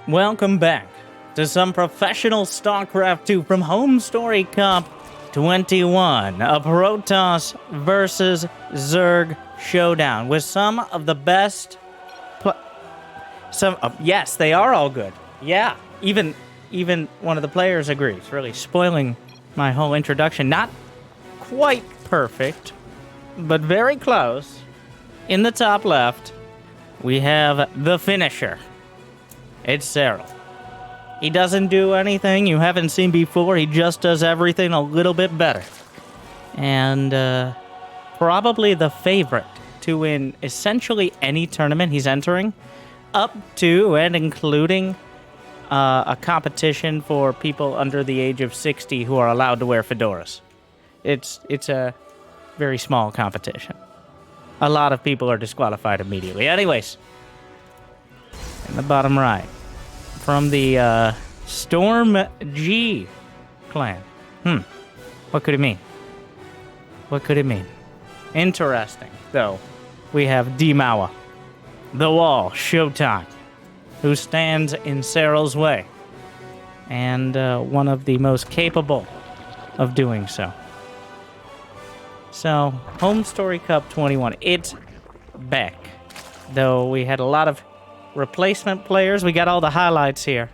Welcome back to some professional StarCraft 2 from Homestory Cup 21, a Protoss versus Zerg showdown with some of the best. Yes, they are all good. Yeah, even one of the players agrees. Really spoiling my whole introduction. Not quite perfect, but very close. In the top left, we have the finisher. It's Serral. He doesn't do anything you haven't seen before. He just does everything a little bit better. And probably the favorite to win essentially any tournament he's entering, up to and including a competition for people under the age of 60 who are allowed to wear fedoras. It's a very small competition. A lot of people are disqualified immediately. Anyways, in the bottom right, from the Storm G clan. What could it mean? What could it mean? Interesting, though. We have Maru, the Wall, Showtime, who stands in Serral's way, and one of the most capable of doing so. So, Homestory Cup 21, it's back. Though we had a lot of replacement players, we got all the highlights here.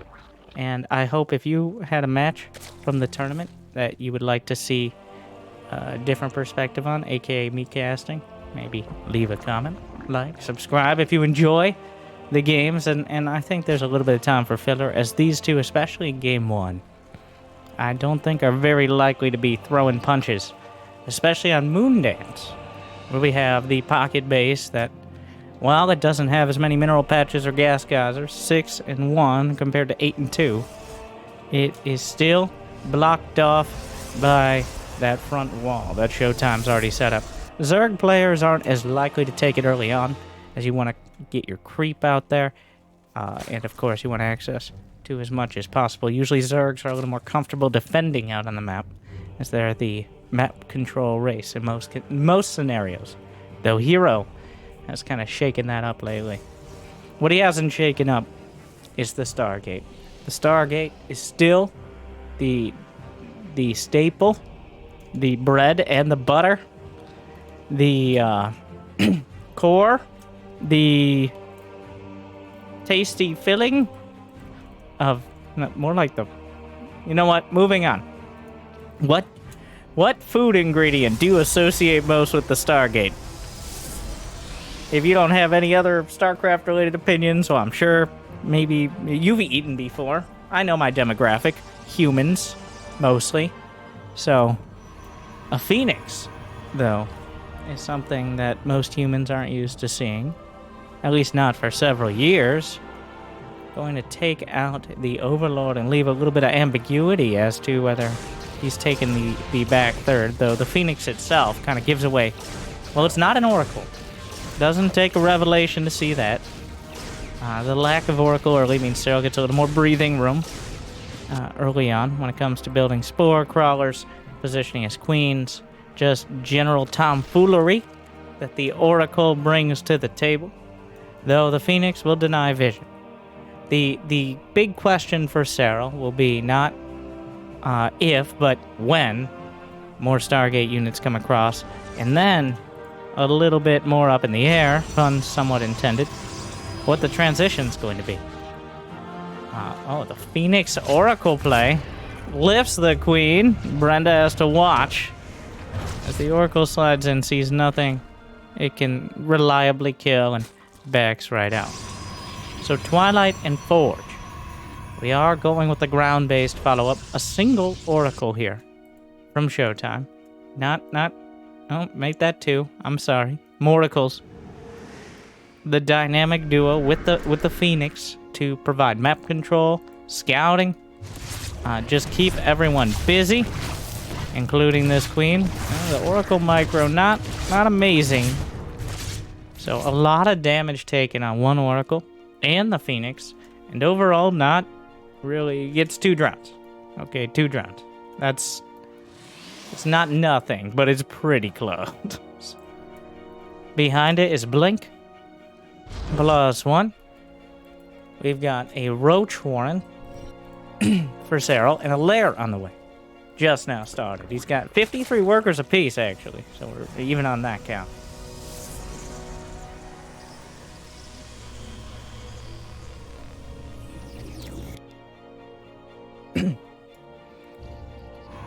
And I hope if you had a match from the tournament that you would like to see a different perspective on, aka me casting, maybe leave a comment, like, subscribe if you enjoy the games. And I think there's a little bit of time for filler, as these two, especially in Game 1, I don't think are very likely to be throwing punches. Especially on Moondance, where we have the pocket base that, while it doesn't have as many mineral patches or gas geysers, 6 and 1 compared to 8 and 2, it is still blocked off by that front wall that Showtime's already set up. Zerg players aren't as likely to take it early on, as you want to get your creep out there, and of course you want access to as much as possible. Usually Zergs are a little more comfortable defending out on the map, as they're the map control race in most scenarios, though Hero has kind of shaken that up lately. What he hasn't shaken up is the Stargate. The Stargate is still the staple, the bread and the butter, the core, the tasty filling of, more like the, you know what, moving on. What food ingredient do you associate most with the Stargate? If you don't have any other StarCraft-related opinions, well, I'm sure maybe you've eaten before. I know my demographic. Humans, mostly. So, a phoenix, though, is something that most humans aren't used to seeing. At least not for several years. Going to take out the Overlord and leave a little bit of ambiguity as to whether he's taken the back third, though the Phoenix itself kind of gives away. Well, it's not an Oracle. Doesn't take a revelation to see that. The lack of Oracle early means Serral gets a little more breathing room early on when it comes to building Spore Crawlers, positioning as queens, just general tomfoolery that the Oracle brings to the table, though the Phoenix will deny vision. The big question for Serral will be not if, but when more Stargate units come across, and then a little bit more up in the air, pun somewhat intended, what the transition's going to be. The Phoenix Oracle play lifts the Queen. Brenda has to watch as the Oracle slides in, sees nothing it can reliably kill, and backs right out. So Twilight and Forge. We are going with the ground-based follow-up. A single Oracle here from Showtime. Oh, make that 2. I'm sorry. Moracles. The dynamic duo with the Phoenix to provide map control, scouting, just keep everyone busy, including this Queen. The Oracle Micro, not amazing. So a lot of damage taken on one Oracle and the Phoenix, and overall not really gets 2 drowns. Okay, 2 drowns. It's not nothing, but it's pretty close. Behind it is Blink, +1. We've got a Roach Warren for Serral and a Lair on the way. Just now started. He's got 53 workers apiece, actually, so we're even on that count.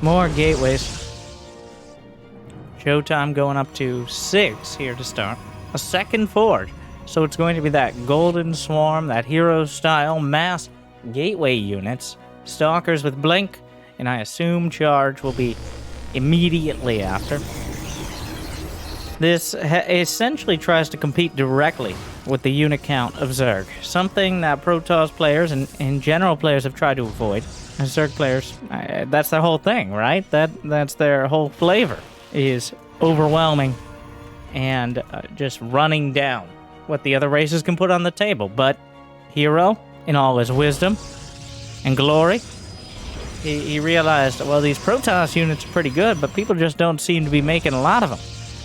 More gateways. Showtime going up to 6 here to start. A second forge. So it's going to be that Golden Swarm, that hero-style mass gateway units. Stalkers with Blink, and I assume Charge will be immediately after. This essentially tries to compete directly with the unit count of Zerg. Something that Protoss players and general players have tried to avoid. Zerg players, that's their whole thing, right? That's their whole flavor, is overwhelming and just running down what the other races can put on the table. But Hero, in all his wisdom and glory, he realized, well, these Protoss units are pretty good, but people just don't seem to be making a lot of them.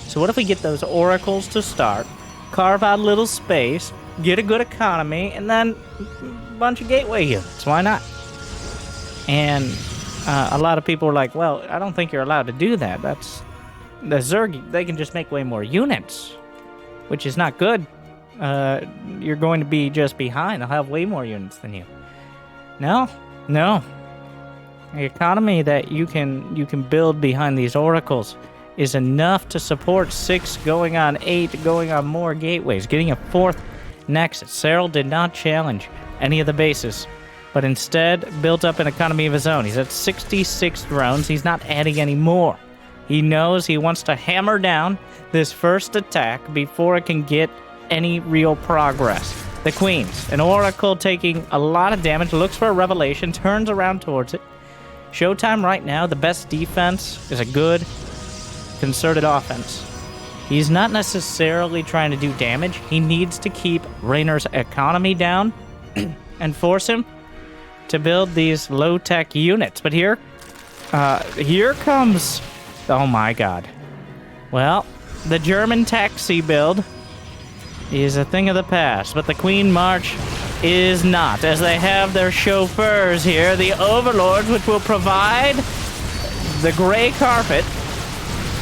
So what if we get those oracles to start, carve out a little space, get a good economy, and then a bunch of gateway units? Why not? And a lot of people were like, well, I don't think you're allowed to do that. That's the Zerg, they can just make way more units, which is not good. You're going to be just behind. They'll have way more units than you. No. The economy that you can build behind these oracles is enough to support 6 going on 8, going on more gateways, getting a 4th nexus. Serral did not challenge any of the bases, but instead built up an economy of his own. He's at 66 drones. He's not adding any more. He knows he wants to hammer down this first attack before it can get any real progress. The Queens, an Oracle taking a lot of damage, looks for a revelation, turns around towards it. Showtime right now, the best defense is a good, concerted offense. He's not necessarily trying to do damage. He needs to keep Reynor's economy down and force him to build these low-tech units. But here comes... Oh my god. Well, the German taxi build is a thing of the past, but the Queen March is not, as they have their chauffeurs here, the Overlords, which will provide the gray carpet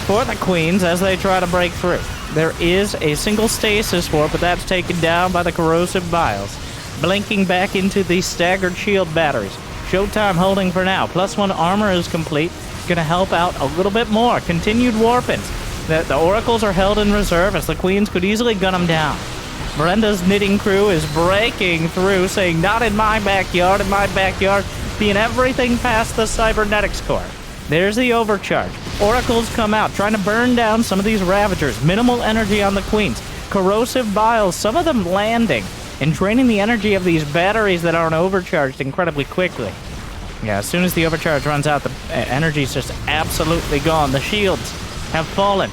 for the Queens as they try to break through. There is a single stasis warp, but that's taken down by the corrosive biles. Blinking back into the staggered shield batteries. Showtime holding for now. +1 armor is complete. Gonna help out a little bit more. Continued warpings. The oracles are held in reserve as the Queens could easily gun them down. Brenda's knitting crew is breaking through, saying, not in my backyard, being everything past the cybernetics core. There's the overcharge. Oracles come out, trying to burn down some of these Ravagers. Minimal energy on the Queens. Corrosive biles, some of them landing and draining the energy of these batteries that aren't overcharged incredibly quickly. Yeah, as soon as the overcharge runs out, the energy's just absolutely gone. The shields have fallen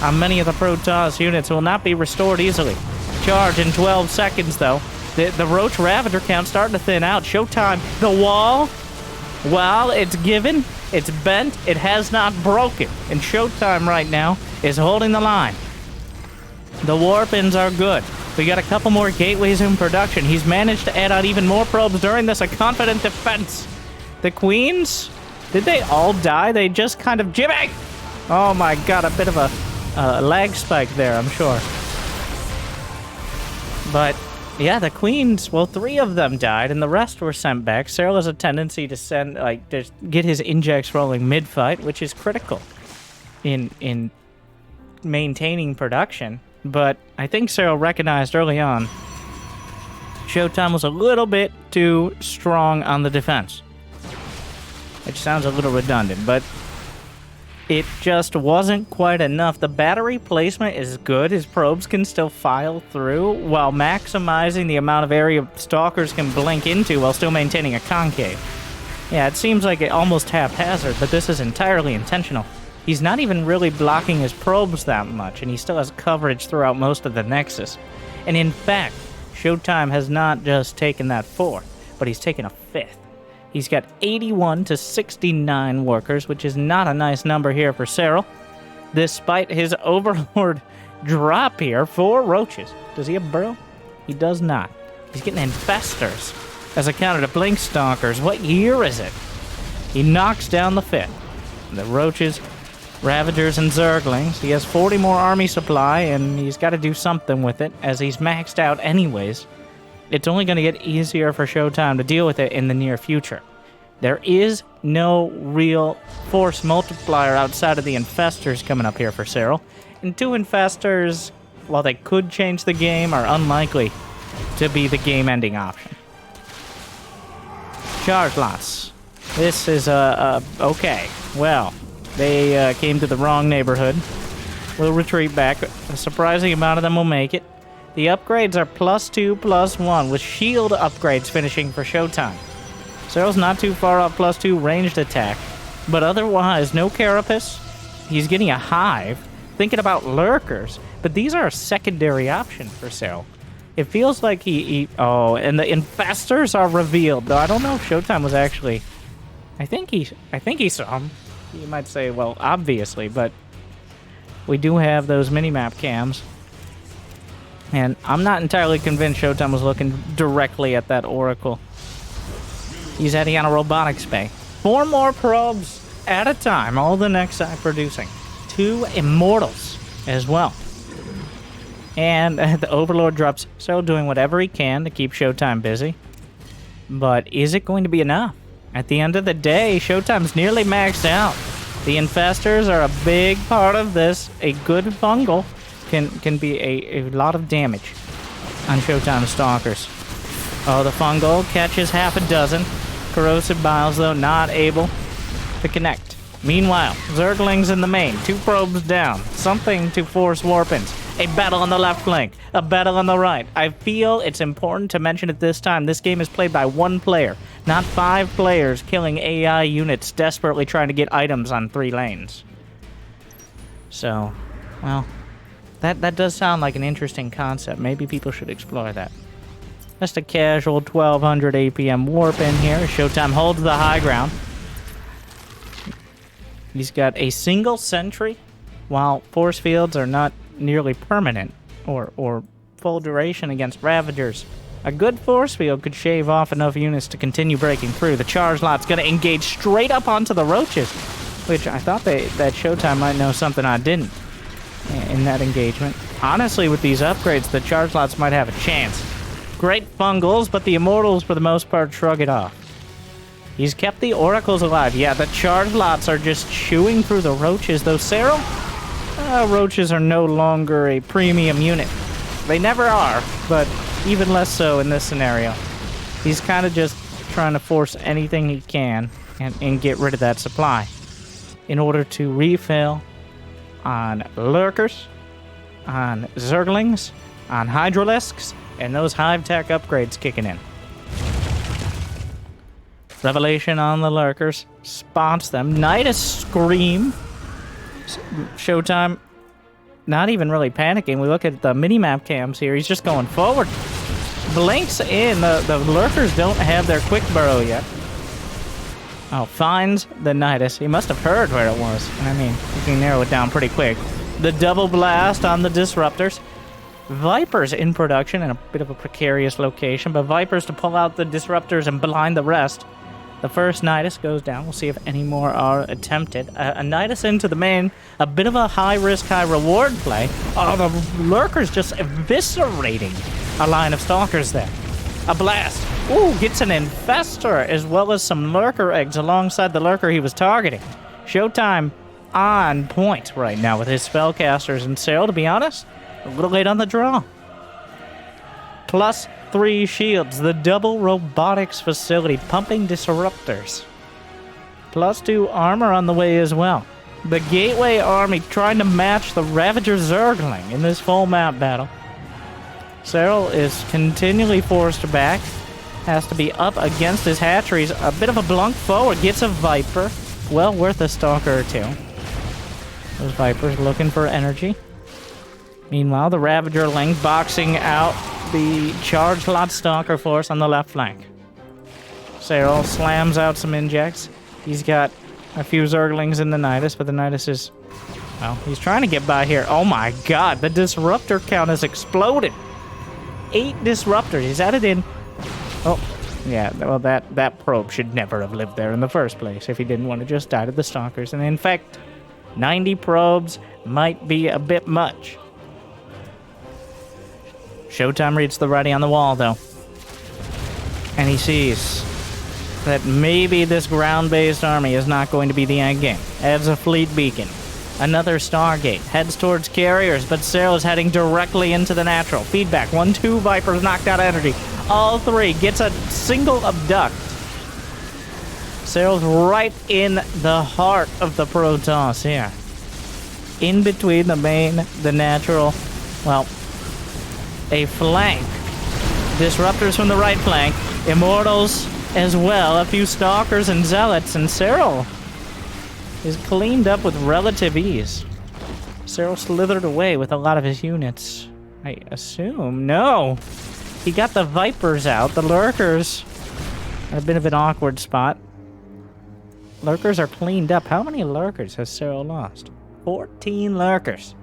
on many of the Protoss units, will not be restored easily. Charge in 12 seconds, though. The Roach Ravager count starting to thin out. Showtime, the wall, while it's given, it's bent, it has not broken. And Showtime right now is holding the line. The warpins are good. We got a couple more gateways in production. He's managed to add out even more probes during this, a confident defense. The Queens, did they all die? They just kind of jibbing. Oh my god, a bit of a lag spike there, I'm sure. But yeah, the Queens, well, 3 of them died and the rest were sent back. Serral has a tendency to send, just get his injects rolling mid-fight, which is critical in maintaining production. But I think Serral recognized early on Showtime was a little bit too strong on the defense. Which sounds a little redundant, but it just wasn't quite enough. The battery placement is good. His probes can still file through while maximizing the amount of area stalkers can blink into while still maintaining a concave. Yeah, it seems like it almost haphazard, but this is entirely intentional. He's not even really blocking his probes that much, and he still has coverage throughout most of the Nexus. And in fact, Showtime has not just taken that 4th, but he's taken a 5th. He's got 81 to 69 workers, which is not a nice number here for Serral. Despite his Overlord drop here, 4 roaches. Does he have burrow? He does not. He's getting infestors as a counter to Blink Stalkers. What year is it? He knocks down the 5th. The Roaches, Ravagers, and Zerglings. He has 40 more army supply, and he's got to do something with it, as he's maxed out anyways. It's only going to get easier for Showtime to deal with it in the near future. There is no real force multiplier outside of the Infestors coming up here for Serral. And 2 Infestors, while they could change the game, are unlikely to be the game-ending option. Charge lots. This is, okay. Well, they came to the wrong neighborhood. We'll retreat back. A surprising amount of them will make it. The upgrades are +2, +1, with shield upgrades finishing for Showtime. Serral's not too far off +2 ranged attack, but otherwise, no Carapace. He's getting a Hive. Thinking about Lurkers, but these are a secondary option for Serral. It feels like oh, and the Infestors are revealed, though I don't know if Showtime was actually... I think he saw them. You might say, well, obviously, but we do have those mini-map cams. And I'm not entirely convinced Showtime was looking directly at that Oracle. He's heading on a robotics bay. 4 more probes at a time, all the next side producing. 2 Immortals as well. And the Overlord drops, so doing whatever he can to keep Showtime busy. But is it going to be enough? At the end of the day, Showtime's nearly maxed out. The Infestors are a big part of this. A good fungal can be a lot of damage on Showtime Stalkers. Oh, the fungal catches half a dozen. Corrosive Biles, though, not able to connect. Meanwhile, Zerglings in the main. 2 probes down. Something to force Warpins. A battle on the left flank. A battle on the right. I feel it's important to mention at this time, this game is played by 1 player, not 5 players killing AI units desperately trying to get items on 3 lanes. So, well, that does sound like an interesting concept. Maybe people should explore that. Just a casual 1200 APM warp in here. Showtime holds the high ground. He's got a single sentry, while force fields are not nearly permanent or full duration against Ravagers. A good force field could shave off enough units to continue breaking through. The charge lot's going to engage straight up onto the Roaches, which I thought that Showtime might know something I didn't in that engagement. Honestly, with these upgrades, the charge lots might have a chance. Great fungals, but the Immortals, for the most part, shrug it off. He's kept the Oracles alive. Yeah, the charge lots are just chewing through the Roaches, though Serral, Roaches are no longer a premium unit. They never are, but even less so in this scenario. He's kind of just trying to force anything he can and get rid of that supply in order to refill on Lurkers, on Zerglings, on Hydralisks, and those Hive Tech upgrades kicking in. Revelation on the Lurkers. Spots them. Nidus Scream. Showtime not even really panicking. We look at the minimap cams here. He's just going forward. Blinks in. The Lurkers don't have their quick burrow yet. Oh, finds the Nidus. He must have heard where it was. I mean, you can narrow it down pretty quick. The double blast on the Disruptors. Vipers in production in a bit of a precarious location, but Vipers to pull out the Disruptors and blind the rest. The first Nidus goes down. We'll see if any more are attempted. A Nidus into the main. A bit of a high-risk, high-reward play. Oh, the Lurker's just eviscerating a line of Stalkers there. A blast. Ooh, gets an Infestor as well as some Lurker eggs alongside the Lurker he was targeting. Showtime on point right now with his spellcasters and Serral, to be honest. A little late on the draw. +3 shields. The double robotics facility pumping Disruptors. +2 armor on the way as well. The Gateway army trying to match the Ravager Zergling in this full map battle. Serral is continually forced back. Has to be up against his hatcheries. A bit of a blunk forward. Gets a Viper. Well worth a Stalker or 2. Those Vipers looking for energy. Meanwhile, the Ravagerling boxing out the Charge Lot Stalker force on the left flank. Serral slams out some injects. He's got a few Zerglings in the Nidus, but the Nidus is... well, he's trying to get by here. Oh my god, the Disruptor count has exploded. 8 disruptors. He's added in... Oh, yeah, well, that probe should never have lived there in the first place if he didn't want to just die to the stalkers. And in fact, 90 probes might be a bit much. Showtime reads the writing on the wall, though. And he sees that maybe this ground-based army is not going to be the end game. Adds a fleet beacon. Another Stargate. Heads towards carriers, but Serral is heading directly into the natural. Feedback. 1-2 Vipers knocked out energy. All 3. Gets a single abduct. Serral's right in the heart of the Protoss here. In between the main, the natural, well, a flank. Disruptors from the right flank. Immortals as well. A few Stalkers and Zealots. And Serral is cleaned up with relative ease. Serral slithered away with a lot of his units. I assume. No! He got the Vipers out. The Lurkers are a bit of an awkward spot. Lurkers are cleaned up. How many Lurkers has Serral lost? 14 Lurkers.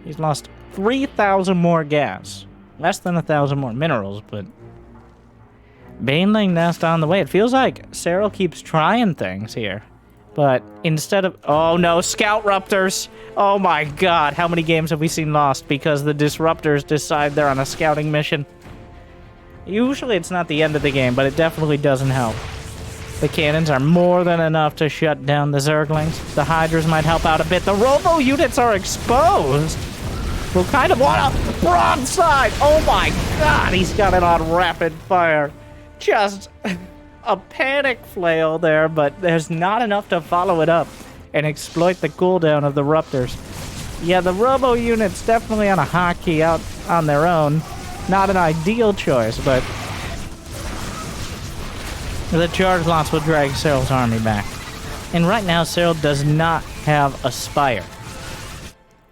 He's lost 3,000 more gas. Less than 1,000 more minerals, but... Baneling Nest on the way. It feels like Serral keeps trying things here. But instead of... Oh no, Scout Ruptors! Oh my god, how many games have we seen lost because the Disruptors decide they're on a scouting mission? Usually it's not the end of the game, but it definitely doesn't help. The cannons are more than enough to shut down the Zerglings. The Hydras might help out a bit. The Robo units are exposed! We'll kind of want a broadside! Oh my god, he's got it on rapid fire. Just a panic flail there, but there's not enough to follow it up and exploit the cooldown of the Ruptors. Yeah, the Robo units definitely on a hotkey out on their own. Not an ideal choice, but the charge lots will drag Serral's army back. And right now, Serral does not have a Spire.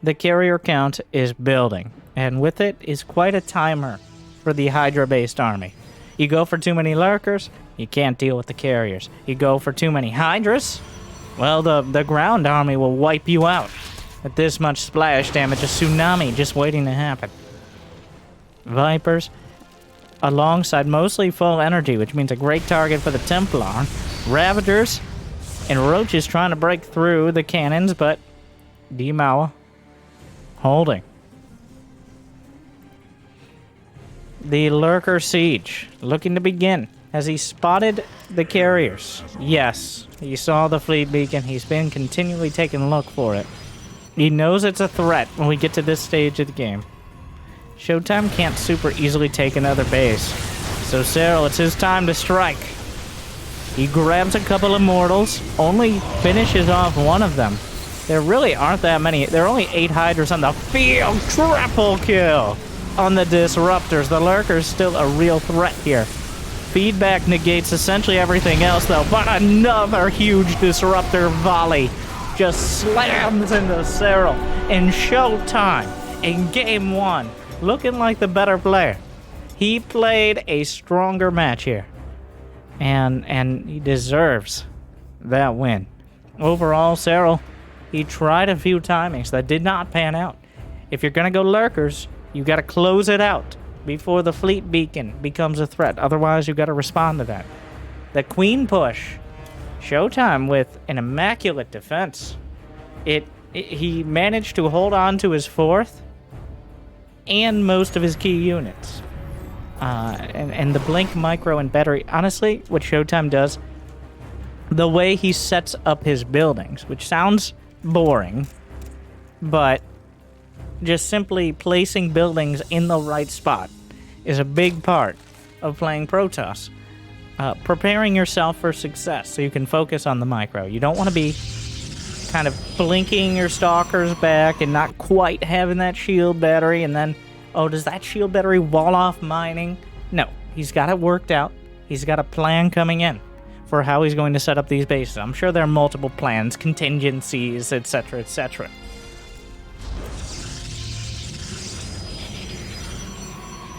The carrier count is building, and with it is quite a timer for the Hydra-based army. You go for too many Lurkers, you can't deal with the carriers. You go for too many Hydras, well, the ground army will wipe you out. At this much splash damage, a tsunami just waiting to happen. Vipers, alongside mostly full energy, which means a great target for the Templar. Ravagers and Roaches trying to break through the cannons, but Dimawa holding. The Lurker Siege looking to begin. Has he spotted the carriers? Yes. He saw the fleet beacon. He's been continually taking a look for it. He knows it's a threat when we get to this stage of the game. Showtime can't super easily take another base. So Serral, it's his time to strike. He grabs a couple of mortals, only finishes off one of them. There really aren't that many. There are only 8 Hydras on the field. Triple kill on the Disruptors. The Lurker's still a real threat here. Feedback negates essentially everything else, though. But another huge Disruptor volley just slams into Serral. In Showtime, in Game 1, looking like the better player. He played a stronger match here. And he deserves that win. Overall, Serral, he tried a few timings that did not pan out. If you're going to go Lurkers, you got to close it out before the fleet beacon becomes a threat. Otherwise, you got to respond to that. The Queen push. Showtime with an immaculate defense. He managed to hold on to his 4th and most of his key units. And the Blink Micro and Battery. Honestly, what Showtime does, the way he sets up his buildings, which sounds boring, but just simply placing buildings in the right spot is a big part of playing Protoss. Preparing yourself for success so you can focus on the micro. You don't want to be kind of blinking your Stalkers back and not quite having that shield battery and then, oh, does that shield battery wall off mining? No, he's got it worked out. He's got a plan coming in for how he's going to set up these bases. I'm sure there are multiple plans, contingencies, etc., etc.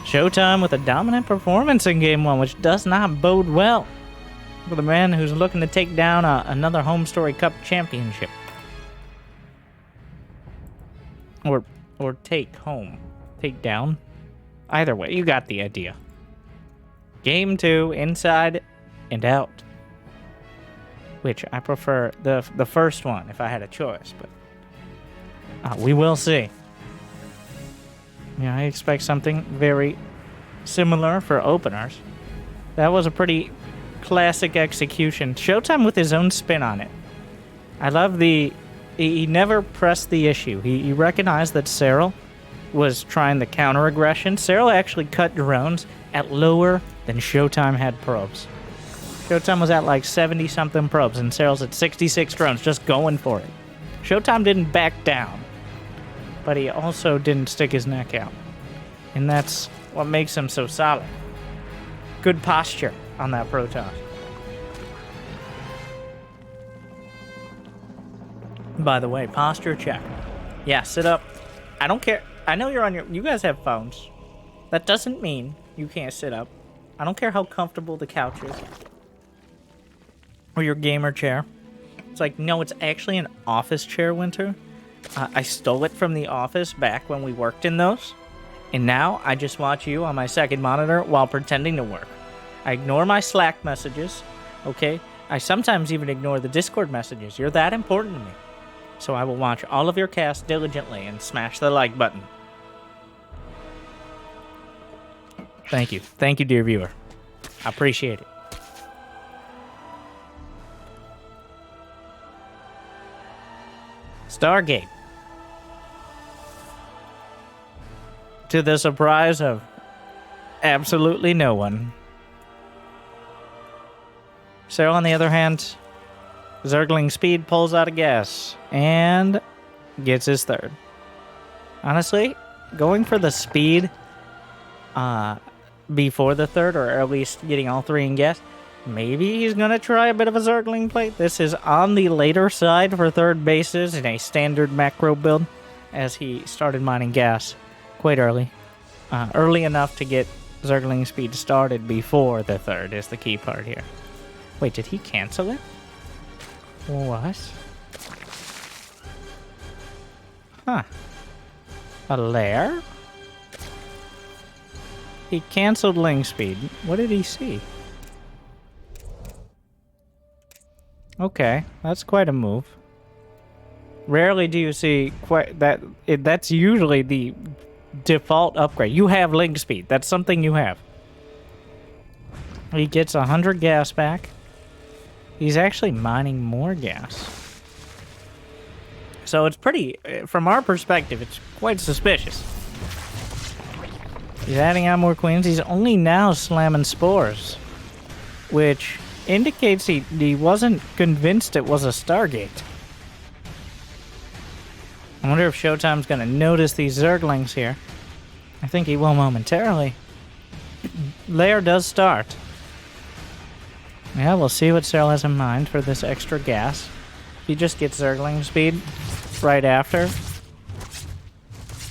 Showtime with a dominant performance in Game 1, which does not bode well for the man who's looking to take down another Homestory Cup championship. Or take home. Take down? Either way, you got the idea. Game 2, inside and out. Which I prefer the first one if I had a choice, but we will see. Yeah, I expect something very similar for openers. That was a pretty classic execution. Showtime with his own spin on it. I love he never pressed the issue. He recognized that Serral was trying the counter aggression. Serral actually cut drones at lower than Showtime had probes. Showtime was at like 70-something probes, and Serral's at 66 drones, just going for it. Showtime didn't back down, but he also didn't stick his neck out. And that's what makes him so solid. Good posture on that Protoss. By the way, posture check. Yeah, sit up. I don't care. I know you're on you guys have phones. That doesn't mean you can't sit up. I don't care how comfortable the couch is. Or your gamer chair. It's like, no, it's actually an office chair, Winter. I stole it from the office back when we worked in those. And now I just watch you on my second monitor while pretending to work. I ignore my Slack messages, okay? I sometimes even ignore the Discord messages. You're that important to me. So I will watch all of your casts diligently and smash the like button. Thank you. Thank you, dear viewer. I appreciate it. Stargate. To the surprise of absolutely no one. Serral, on the other hand, Zergling speed pulls out of gas and gets his third. Honestly, going for the speed before the third, or at least getting all three in gas, maybe he's going to try a bit of a Zergling plate. This is on the later side for third bases in a standard macro build, as he started mining gas quite early. Early enough to get Zergling speed started before the third is the key part here. Wait, did he cancel it? What? Huh. A lair? He canceled Ling speed. What did he see? Okay, that's quite a move. Rarely do you see quite that. That's usually the default upgrade. You have Ling speed. That's something you have. He gets 100 gas back. He's actually mining more gas. So it's pretty, from our perspective, it's quite suspicious. He's adding on more queens. He's only now slamming spores, which indicates he wasn't convinced it was a Stargate. I wonder if Showtime's going to notice these Zerglings here. I think he will momentarily. Lair does start. Yeah, we'll see what Serral has in mind for this extra gas. If he just gets Zergling speed right after,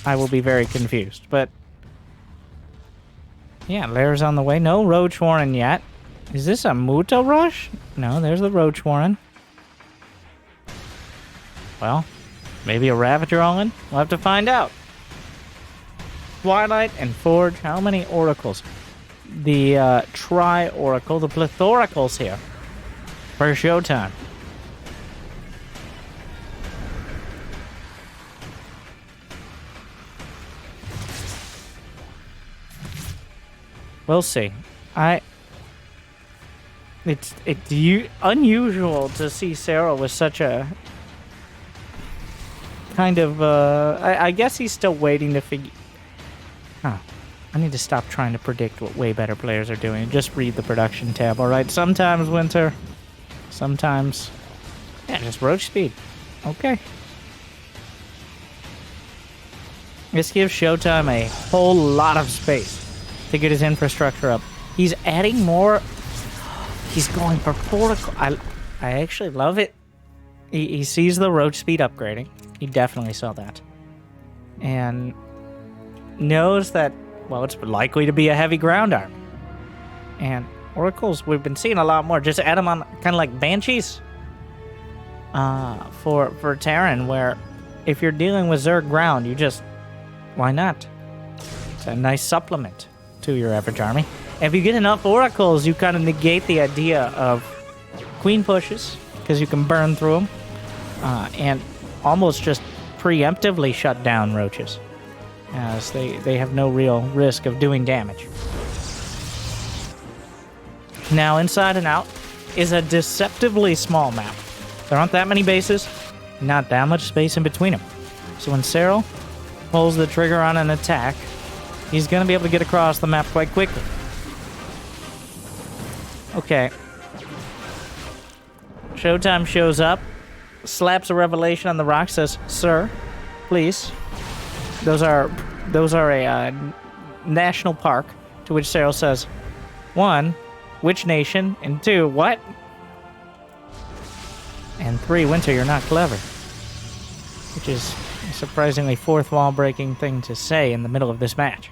I will be very confused. But yeah, Lair's on the way. No Roach Warren yet. Is this a Muta rush? No, there's the Roach Warren. Well, maybe a Ravager all in? We'll have to find out. Twilight and Forge. How many oracles? The Tri-Oracle, the Plethoracles here for Showtime. We'll see. It's unusual to see Serral with such a kind of I guess he's still waiting to figure. Huh. I need to stop trying to predict what way better players are doing. Just read the production tab, alright? Sometimes Winter. Sometimes. Yeah, just Roach speed. Okay. This gives Showtime a whole lot of space to get his infrastructure up. He's adding more. He's going for protocol. I actually love it. He sees the Roach speed upgrading. He definitely saw that. And knows that, well, it's likely to be a heavy ground arm. And oracles, we've been seeing a lot more. Just add them on kind of like Banshees for Terran, where if you're dealing with Zerg ground, you just, why not? It's a nice supplement to your average army. If you get enough oracles, you kind of negate the idea of queen pushes, because you can burn through them, and almost just preemptively shut down roaches, as they have no real risk of doing damage. Now, inside and out is a deceptively small map. There aren't that many bases, not that much space in between them. So when Serral pulls the trigger on an attack, he's going to be able to get across the map quite quickly. Okay. Showtime shows up, slaps a revelation on the rock, says, "Sir, please." Those are a national park. To which Serral says, "1, which nation? And 2, what? And 3, Winter, you're not clever." Which is a surprisingly fourth wall breaking thing to say in the middle of this match.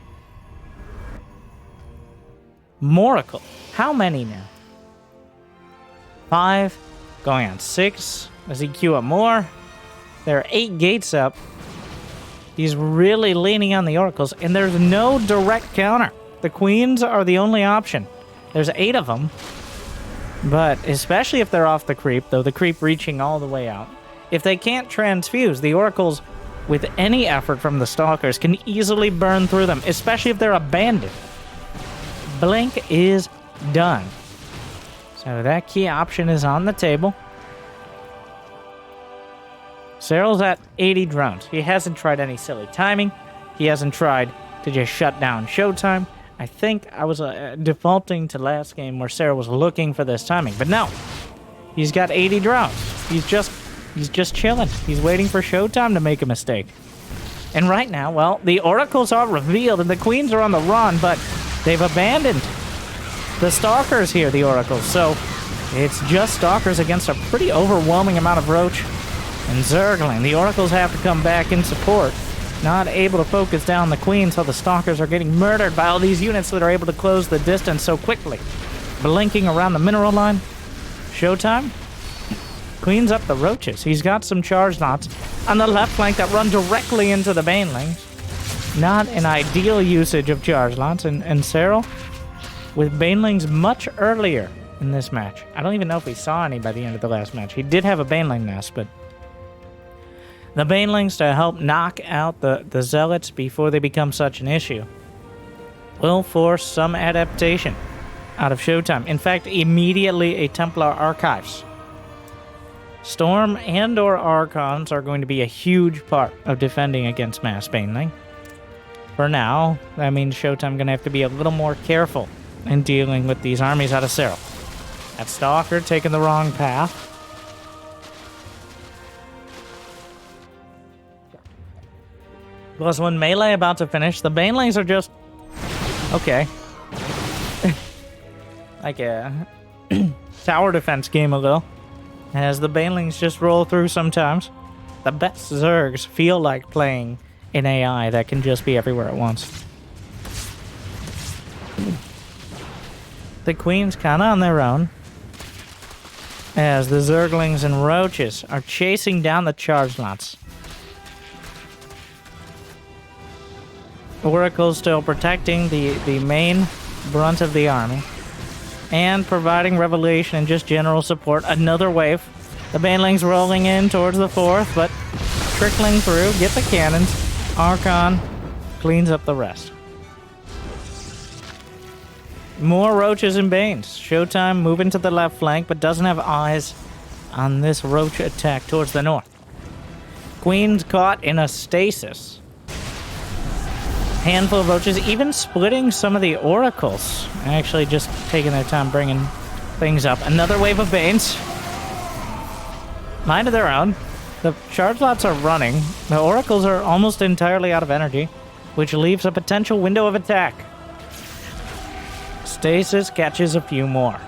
Moracle. How many now? 5, going on 6. Does he queue up more? There are 8 gates up. He's really leaning on the oracles, and there's no direct counter. The queens are the only option. There's 8 of them, but especially if they're off the creep, though the creep reaching all the way out. If they can't transfuse, the oracles, with any effort from the stalkers, can easily burn through them, especially if they're abandoned. Blink is done. So that key option is on the table. Serral's at 80 drones. He hasn't tried any silly timing. He hasn't tried to just shut down Showtime. I think I was defaulting to last game where Serral was looking for this timing, but no. He's got 80 drones. He's just chilling. He's waiting for Showtime to make a mistake. And right now, well, the oracles are revealed and the queens are on the run, but they've abandoned the stalkers here, the oracles. So it's just stalkers against a pretty overwhelming amount of roach and zergling. The oracles have to come back in support. Not able to focus down the queen, so the stalkers are getting murdered by all these units that are able to close the distance so quickly. Blinking around the mineral line. Showtime cleans up the roaches. He's got some charge knots on the left flank that run directly into the banelings. Not an ideal usage of charge knots, and Serral with banelings much earlier in this match. I don't even know if we saw any by the end of the last match. He did have a baneling nest, but the banelings to help knock out the zealots before they become such an issue will force some adaptation out of Showtime. In fact, immediately a Templar archives. Storm and or Archons are going to be a huge part of defending against mass baneling. For now, that means Showtime going to have to be a little more careful in dealing with these armies out of Serral. That Stalker taking the wrong path. Plus, when melee about to finish, the banelings are just okay. Like a tower defense game a little, as the banelings just roll through sometimes. The best Zergs feel like playing an AI that can just be everywhere at once. The queens kind of on their own, as the Zerglings and Roaches are chasing down the charge knots. Oracle's still protecting the main brunt of the army, and providing revelation and just general support. Another wave. The banelings rolling in towards the 4th, but trickling through. Get the cannons. Archon cleans up the rest. More roaches and banes. Showtime moving to the left flank, but doesn't have eyes on this roach attack towards the north. Queen's caught in a stasis. Handful of roaches, even splitting some of the oracles. Actually just taking their time bringing things up. Another wave of banes. Mind of their own. The charge lots are running. The oracles are almost entirely out of energy, which leaves a potential window of attack. Stasis catches a few more.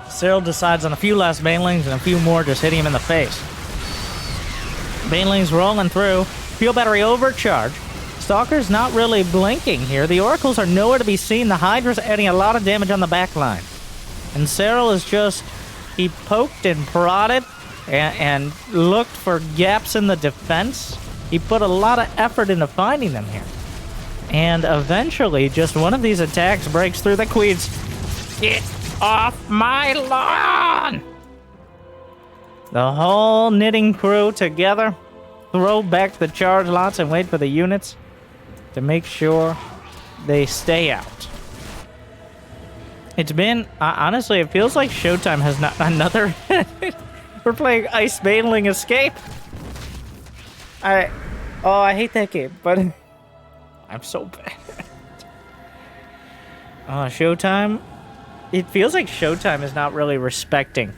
Serral decides on a few last banelings and a few more just hitting him in the face. Banelings rolling through. Fuel battery overcharge. Stalker's not really blinking here. The oracles are nowhere to be seen. The Hydra's adding a lot of damage on the back line. And Serral is just... he poked and prodded and looked for gaps in the defense He put a lot of effort into finding them here. And eventually, just one of these attacks breaks through the queens. Get off my lawn! The whole knitting crew together throw back the charge lots and wait for the units to make sure they stay out. It's been, honestly, it feels like Showtime has not another. We're playing Ice Baneling Escape. I hate that game, but I'm so bad. Showtime. It feels like Showtime is not really respecting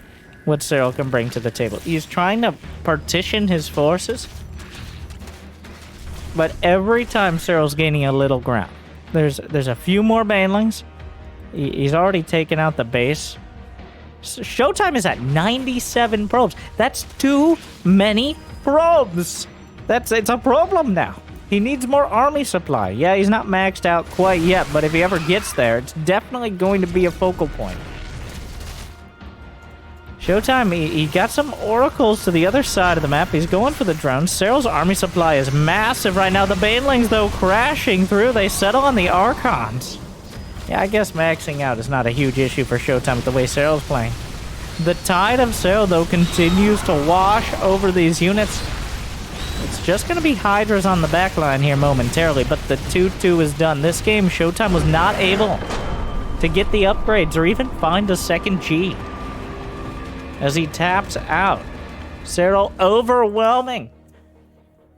what Serral can bring to the table. He's trying to partition his forces, but every time Serral's gaining a little ground. There's a few more banelings. He's already taken out the base. Showtime is at 97 probes. That's too many probes. It's a problem now. He needs more army supply. Yeah, he's not maxed out quite yet, but if he ever gets there, it's definitely going to be a focal point. Showtime, he got some oracles to the other side of the map. He's going for the drones. Serral's army supply is massive right now. The banelings, though, crashing through. They settle on the Archons. Yeah, I guess maxing out is not a huge issue for Showtime with the way Serral's playing. The tide of Serral, though, continues to wash over these units. It's just going to be Hydras on the back line here momentarily, but the 2-2 is done. This game, Showtime was not able to get the upgrades or even find a second G. As he taps out. Serral overwhelming.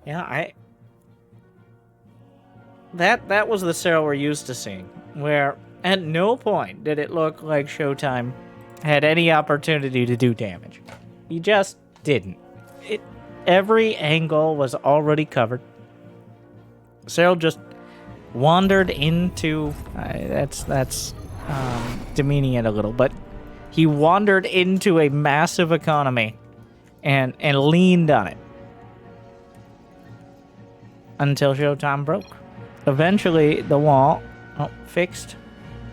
Yeah, That was the Serral we're used to seeing, where at no point did it look like Showtime had any opportunity to do damage. He just didn't. Every angle was already covered. Serral just wandered into... that's demeaning it a little, but he wandered into a massive economy and leaned on it until Showtime broke. Eventually, the wall fixed.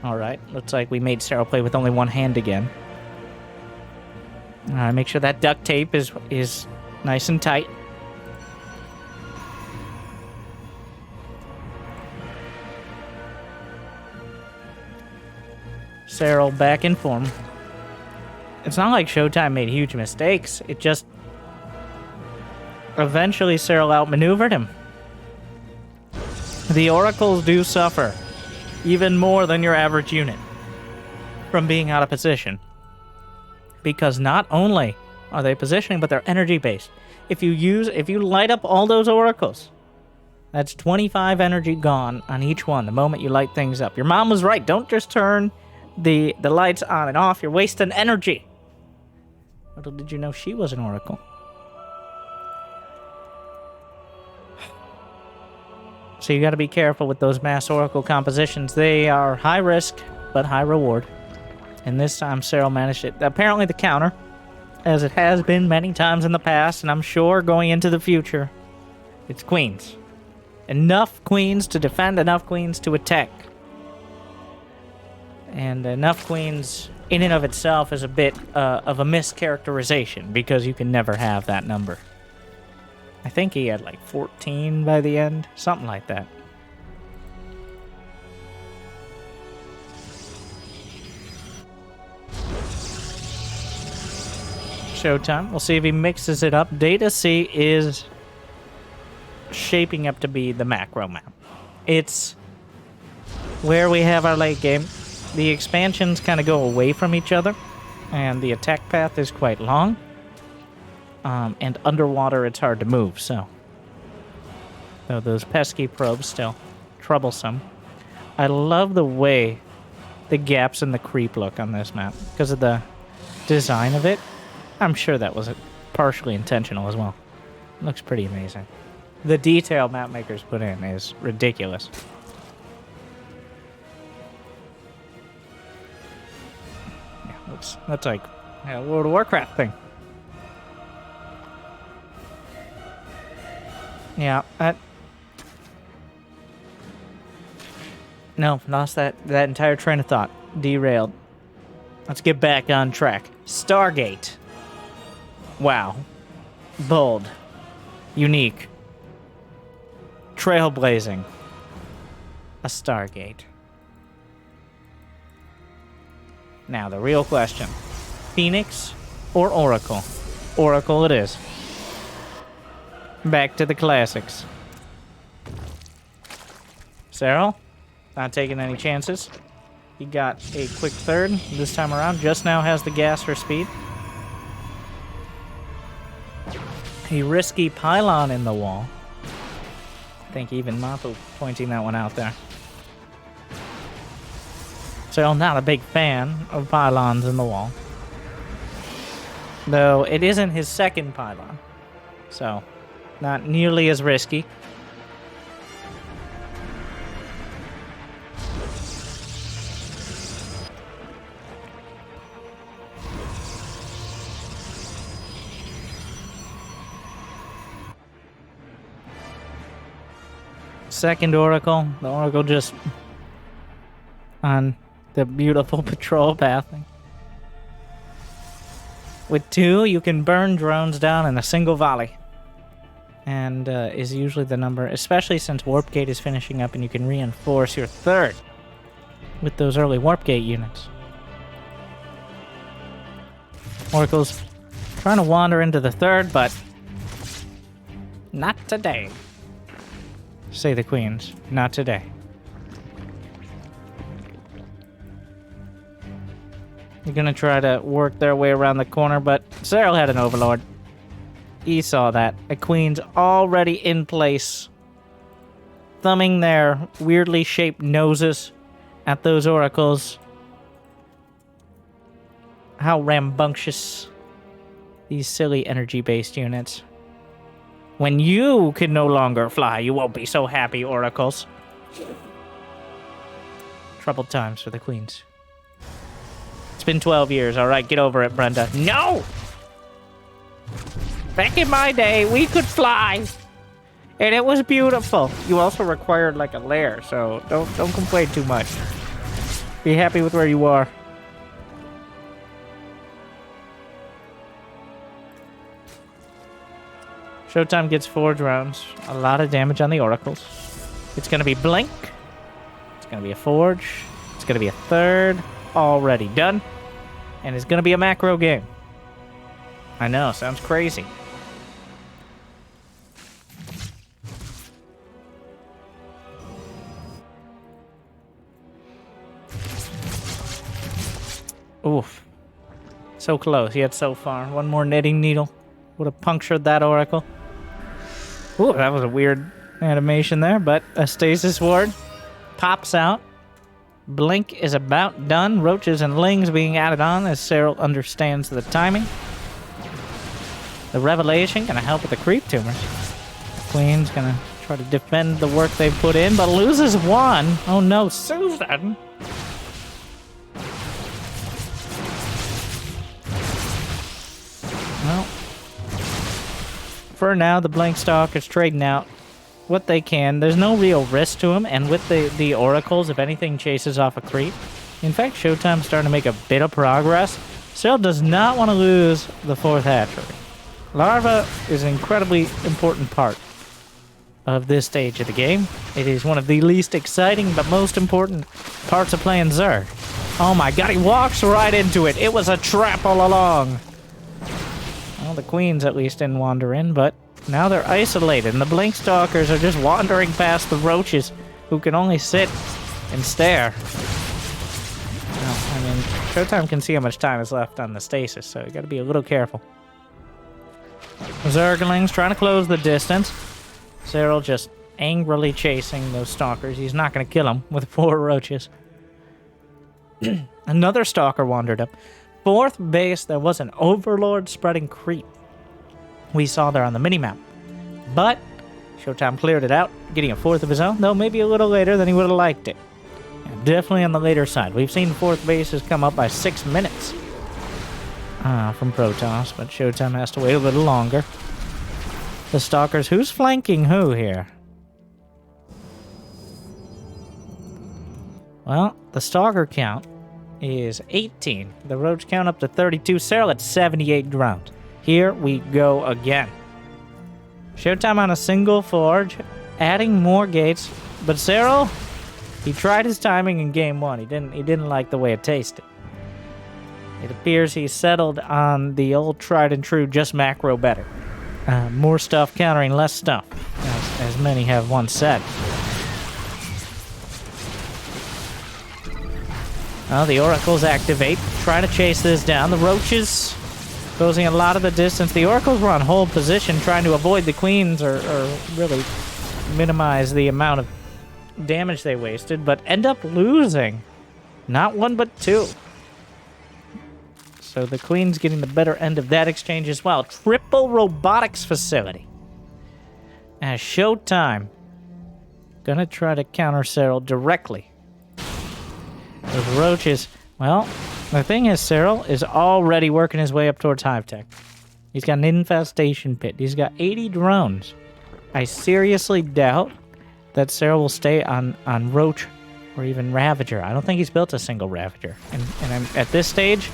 All right, looks like we made Serral play with only one hand again. All right, make sure that duct tape is nice and tight. Serral back in form. It's not like Showtime made huge mistakes. It just... Eventually, Serral outmaneuvered him. The oracles do suffer even more than your average unit from being out of position. Because not only are they positioning, but they're energy-based. If you light up all those oracles, that's 25 energy gone on each one the moment you light things up. Your mom was right. Don't just turn the lights on and off. You're wasting energy. Little did you know she was an oracle. So you got to be careful with those mass oracle compositions. They are high risk, but high reward. And this time Serral managed it. Apparently the counter, as it has been many times in the past, and I'm sure going into the future, it's queens. Enough queens to defend, enough queens to attack. And enough queens in and of itself is a bit of a mischaracterization, because you can never have that number. I think he had like 14 by the end, something like that. Showtime. We'll see if he mixes it up. Data C is shaping up to be the macro map. It's where we have our late game. The expansions kind of go away from each other, and the attack path is quite long. And underwater, it's hard to move, so... Though those pesky probes still troublesome. I love the way the gaps in the creep look on this map, because of the design of it. I'm sure that was partially intentional as well. It looks pretty amazing. The detail map makers put in is ridiculous. Yeah, that's like a World of Warcraft thing. Yeah, no, lost that entire train of thought. Derailed. Let's get back on track. Stargate. Wow. Bold. Unique. trailblazing a Stargate. Now, the real question. Phoenix or Oracle? Oracle it is. Back to the classics. Serral, not taking any chances. He got a quick third this time around. Just now has the gas for speed. A risky pylon in the wall. I think even Maru pointing that one out there. So I'm not a big fan of pylons in the wall. Though it isn't his second pylon. So, not nearly as risky. Second Oracle. The Oracle just on the beautiful patrol pathing. With 2, you can burn drones down in a single volley. And is usually the number, especially since Warp Gate is finishing up and you can reinforce your 3rd with those early Warp Gate units. Oracle's trying to wander into the 3rd, but not today. Say the Queens, not today. They're gonna try to work their way around the corner, but Serral had an Overlord. He saw that. A Queen's already in place, thumbing their weirdly shaped noses at those Oracles. How rambunctious these silly energy-based units. When you can no longer fly, you won't be so happy, Oracles. Troubled times for the Queens. It's been 12 years, alright? Get over it, Brenda. No! Back in my day, we could fly. And it was beautiful. You also required, like, a lair, so don't complain too much. Be happy with where you are. Showtime gets 4 drones. A lot of damage on the Oracles. It's going to be Blink. It's going to be a Forge. It's going to be a 3rd. Already done. And it's going to be a macro game. I know, sounds crazy. Oof. So close, yet so far. One more knitting needle would have punctured that Oracle. Ooh, that was a weird animation there, but a stasis ward pops out. Blink is about done. Roaches and Lings being added on as Serral understands the timing. The Revelation gonna help with the creep tumors. Queen's gonna try to defend the work they've put in, but loses 1. Oh no, Susan! Well, for now, the Blank Stalk is trading out what they can. There's no real risk to him, and with the Oracles, if anything chases off a creep. In fact, Showtime's starting to make a bit of progress. Serral does not want to lose the 4th hatchery. Larva is an incredibly important part of this stage of the game. It is one of the least exciting but most important parts of playing Zerg. Oh my god, he walks right into it. It was a trap all along. Well, the Queens at least didn't wander in, but now they're isolated, and the Blink Stalkers are just wandering past the Roaches, who can only sit and stare. Well, I mean, Showtime can see how much time is left on the stasis, so you gotta be a little careful. Zerglings trying to close the distance. Serral just angrily chasing those Stalkers. He's not gonna kill them with 4 Roaches. Another Stalker wandered up. 4th base, there was an Overlord spreading creep we saw there on the minimap. But Showtime cleared it out, getting a 4th of his own, though maybe a little later than he would have liked it. Yeah, definitely on the later side. We've seen 4th bases come up by 6 minutes from Protoss, but Showtime has to wait a little longer. The Stalkers, who's flanking who here? Well, the Stalker count is 18. The Roach count up to 32. Serral at 78 drones. Here we go again. Showtime on a single Forge adding more gates. But Serral, he tried his timing in game 1. He didn't like the way it tasted. It appears he settled on the old tried and true just macro better. More stuff countering less stuff, as many have once said. Well, the oracles activate. Try to chase this down. The roaches closing a lot of the distance. The oracles were on hold position, trying to avoid the queens or really minimize the amount of damage they wasted, but end up losing. Not one, but two. So the queen's getting the better end of that exchange as well. Triple robotics facility. As Showtime gonna try to counter Serral directly. Those roaches, well, the thing is, Serral is already working his way up towards Hive Tech. He's got an infestation pit. He's got 80 drones. I seriously doubt that Serral will stay on Roach or even Ravager. I don't think he's built a single Ravager. And I'm, at this stage,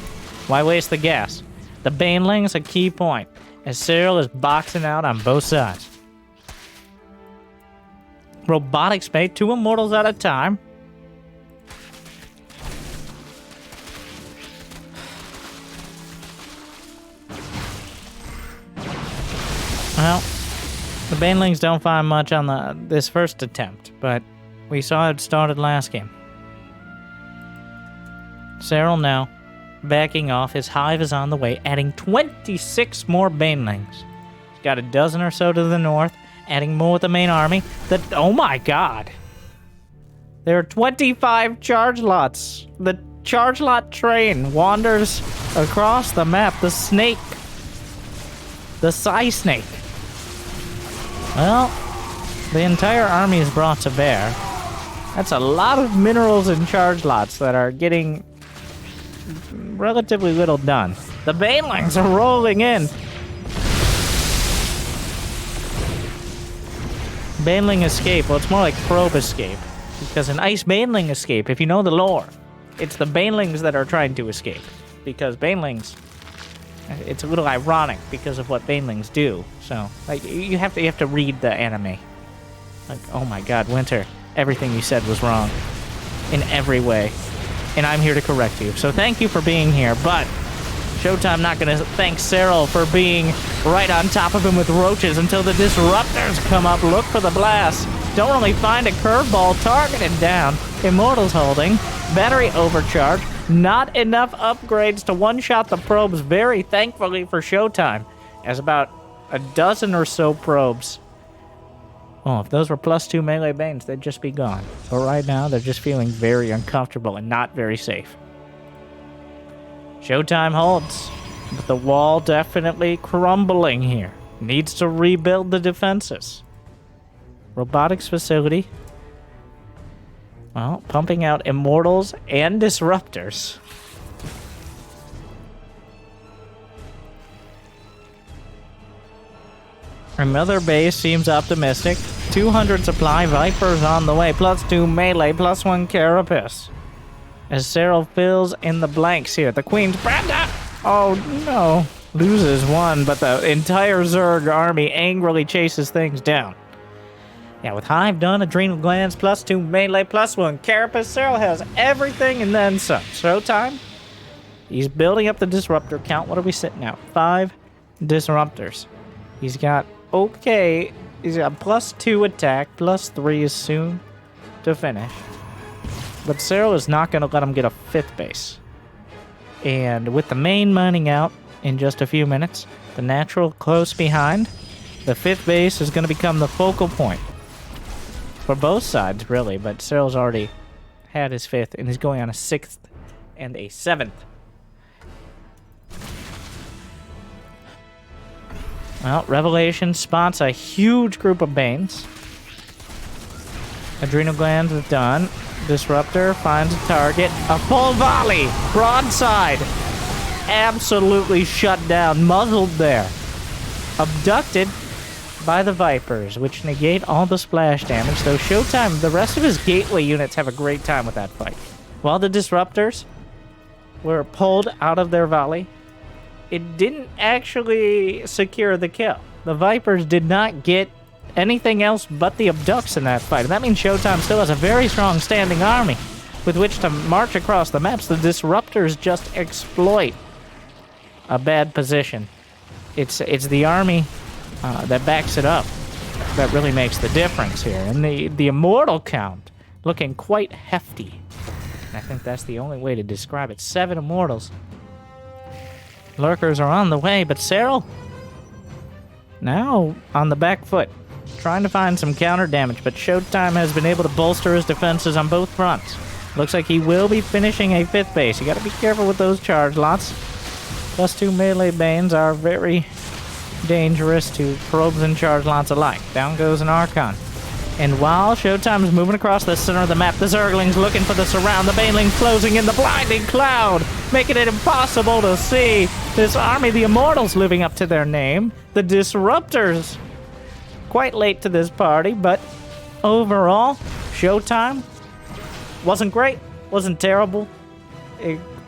why waste the gas? The Baneling's a key point, as Serral is boxing out on both sides. Robotics made 2 Immortals at a time. Well, the Banelings don't find much on this first attempt, but we saw it started last game. Serral now backing off. His hive is on the way, adding 26 more Banelings. He's got a dozen or so to the north, adding more with the main army. Oh my god! There are 25 charge lots. The charge lot train wanders across the map. The snake. The Psy Snake. Well, the entire army is brought to bear. That's a lot of minerals and charge lots that are getting relatively little done. The Banelings are rolling in. Baneling escape. Well, it's more like probe escape. Because an ice Baneling escape, if you know the lore, it's the Banelings that are trying to escape. Because Banelings, it's a little ironic because of what Banelings do. So, like, you have to read the anime. Like, oh my god, Winter, everything you said was wrong. In every way. And I'm here to correct you. So thank you for being here, but Showtime not gonna thank Serral for being right on top of him with roaches until the disruptors come up. Look for the blast. Don't really find a curveball targeted down. Immortals holding. Battery overcharge. Not enough upgrades to one-shot the probes, very thankfully for Showtime, as about a dozen or so probes. Oh, if those were +2 melee Banes, they'd just be gone. But right now, they're just feeling very uncomfortable and not very safe. Showtime holds, but the wall definitely crumbling here. Needs to rebuild the defenses. Robotics facility. Well, pumping out Immortals and Disruptors. Another base seems optimistic. 200 supply Vipers on the way, +2 melee, +1 Carapace. As Serral fills in the blanks here. The Queen's Brenda! Oh no. Loses one, but the entire Zerg army angrily chases things down. Yeah, with Hive done, Adrenal Glands, +2 melee, +1 Carapace, Serral has everything and then some. Showtime? He's building up the Disruptor count. What are we sitting at? 5 Disruptors. He's got okay. He's got +2 attack, +3 is soon to finish. But Serral is not going to let him get a 5th base. And with the main mining out in just a few minutes, the natural close behind, the 5th base is going to become the focal point. For both sides, really, but Serral's already had his 5th, and he's going on a 6th and a 7th. Well, Revelation spots a huge group of Banes. Adrenal Glands is done. Disruptor finds a target. A full volley! Broadside! Absolutely shut down. Muzzled there. Abducted by the Vipers, which negate all the splash damage, though Showtime, the rest of his gateway units have a great time with that fight. While the Disruptors were pulled out of their volley, it didn't actually secure the kill. The Vipers did not get anything else but the Abducts in that fight. And that means Showtime still has a very strong standing army with which to march across the maps. The Disruptors just exploit a bad position. It's the army that backs it up that really makes the difference here. And the Immortal count looking quite hefty. I think that's the only way to describe it. 7 Immortals. Lurkers are on the way, but Serral now on the back foot, trying to find some counter damage, but Showtime has been able to bolster his defenses on both fronts. Looks like he will be finishing a 5th base. You gotta be careful with those charge lots. +2 melee Banes are very dangerous to probes and charge lots alike. Down goes an Archon. And while Showtime's moving across the center of the map, the Zerglings looking for the surround, the Banelings closing in the blinding cloud, making it impossible to see this army. The Immortals living up to their name. The Disruptors quite late to this party, but overall, Showtime wasn't great, wasn't terrible.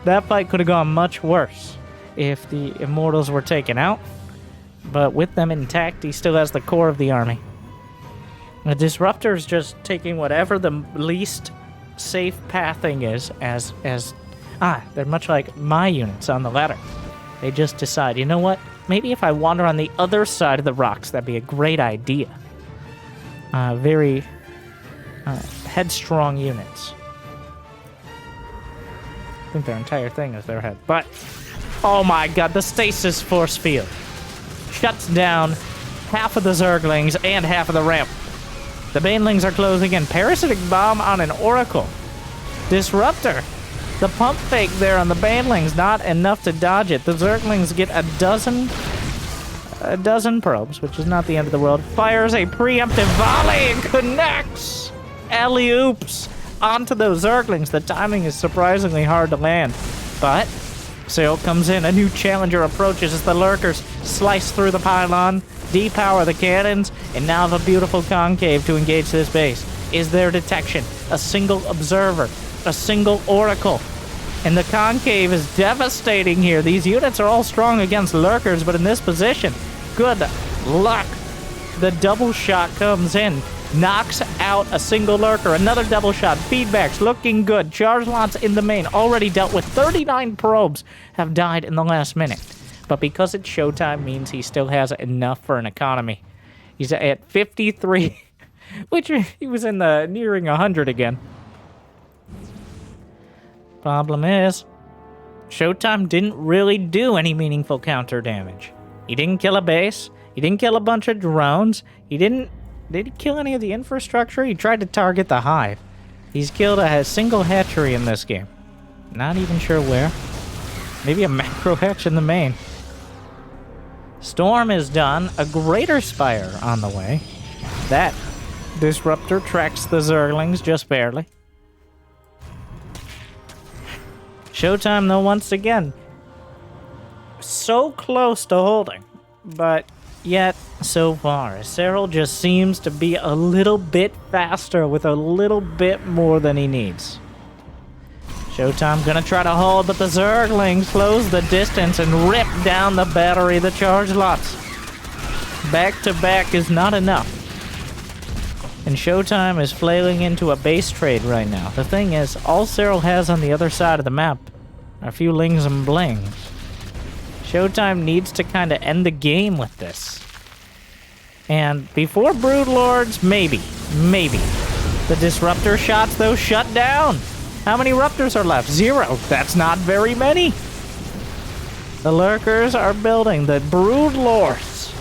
That fight could have gone much worse if the Immortals were taken out, but with them intact, he still has the core of the army. The Disruptor's just taking whatever the least safe pathing is they're much like my units on the ladder. They just decide, you know what? Maybe if I wander on the other side of the rocks, that'd be a great idea. Very headstrong units. I think their entire thing is their head. But, oh my god, the stasis force field shuts down half of the Zerglings and half of the ramp. The Banelings are closing in. Parasitic Bomb on an Oracle. Disruptor. The pump fake there on the Banelings, not enough to dodge it. The Zerglings get a dozen probes, which is not the end of the world. Fires a preemptive volley and connects. Alley-oops onto those Zerglings. The timing is surprisingly hard to land. But Serral comes in. A new challenger approaches as the Lurkers slice through the pylon, depower the cannons, and now have a beautiful concave to engage this base. Is there detection? A single observer, a single oracle, and the concave is devastating here. These units are all strong against Lurkers, but in this position, good luck. The double shot comes in, knocks out a single Lurker. Another double shot. Feedbacks looking good. Charge lots in the main already dealt with. 39 probes have died in the last minute. But because it's Showtime means he still has enough for an economy. He's at 53, which he was in the nearing 100 again. Problem is, Showtime didn't really do any meaningful counter damage. He didn't kill a base. He didn't kill a bunch of drones. Did he kill any of the infrastructure? He tried to target the hive. He's killed a single hatchery in this game. Not even sure where. Maybe a macro hatch in the main. Storm is done. A Greater Spire on the way. That Disruptor tracks the Zerglings just barely. Showtime, though, once again, so close to holding, but yet so far. Serral just seems to be a little bit faster with a little bit more than he needs. Showtime gonna try to hold, but the Zerglings close the distance and rip down the battery, the charge lots. Back to back is not enough. And Showtime is flailing into a base trade right now. The thing is, all Serral has on the other side of the map are a few lings and blings. Showtime needs to kind of end the game with this. And before Broodlords, maybe. The Disruptor shots, though, shut down. How many Ruptors are left? 0. That's not very many. The Lurkers are building. The Broodlords.